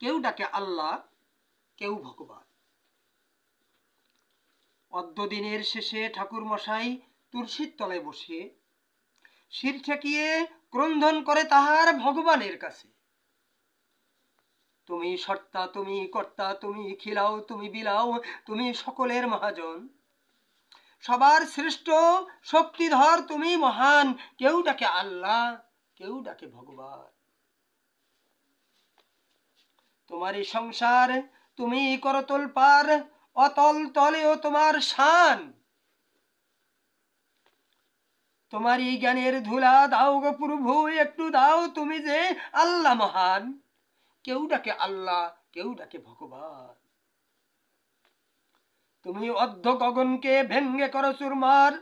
কেউ ডাকে আল্লাহ, কেউ ভগবান। অদ্যদিনের শেষে ঠাকুর মশাই তুলসীর তলায় বসে শির ঠেকিয়ে ক্রন্দন করে তাহার ভগবানের কাছে। তুমি সর্তা, তুমি কর্তা, তুমি খিলাও, তুমি বিলাও, তুমি সকলের মহাজন, সবার শ্রেষ্ঠ শক্তিধর, তুমি মহান। কেউ ডাকে আল্লাহ, কেউ ডাকে ভগবান। তোমারই সংসার, তুমি করতল পার, অতল তলেও তোমার শান। তোমারই জ্ঞানের ধুলা দাও গো প্রভু, একটু দাও, তুমি যে আল্লাহ মহান। কেউ ডাকে আল্লাহ, কেউ ডাকে ভগবান। তুমি অর্ধ গগনকে ভেঙ্গে করো চুরমার,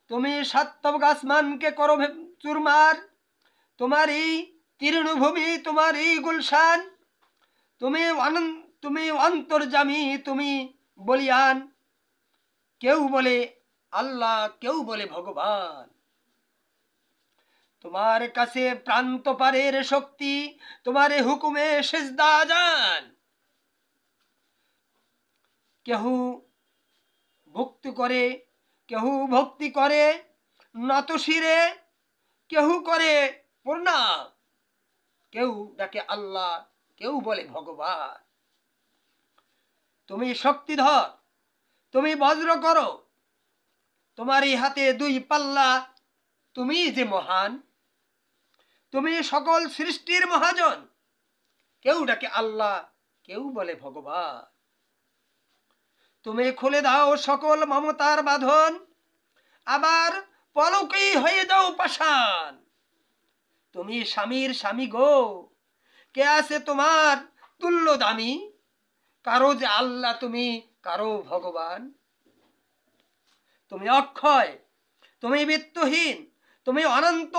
তুমি সাত্তব আসমানকে করো চুরমার। তোমারই তৃণভূমি, তোমারই গুলশান, তুমি অন্তর্যামী, তুমি বলিয়ান। কেউ বলে আল্লাহ, কেউ বলে ভগবান। তোমার কাছে প্রান্ত পারের শক্তি, তোমার হুকুমে সিজদা জান। কেহু ভক্তি করে, কেহু ভক্তি করে নত শিরে, কেহু করে প্রণাম। কেউ ডাকে আল্লাহ, কেউ বলে ভগবান। তুমি শক্তিধর, তুমি বজ্র করো, তোমারই হাতে দুই পাল্লা, তুমি যে মহান। তুমি সকল সৃষ্টির মহাজন, কেউ ডাকে আল্লাহ, কেউ বলে ভগবান। তুমি খুলে দাও সকল মমতার বাঁধন, আবার পলকেই হয়ে যাও পাষাণ। তুমি স্বামীর স্বামী গো, কে আছে তোমার তুল্য দামি? কারো যে আল্লাহ তুমি, কারো ভগবান। তুমি অক্ষয়, তুমি মৃত্যুহীন, তুমি অনন্ত,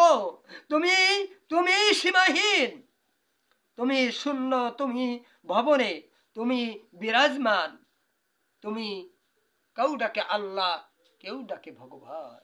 তুমি তুমি সীমাহীন। তুমি শূন্য, তুমি ভবনে, তুমি বিরাজমান। তুমি কেউ ডাকে আল্লাহ, কেউ ডাকে ভগবান।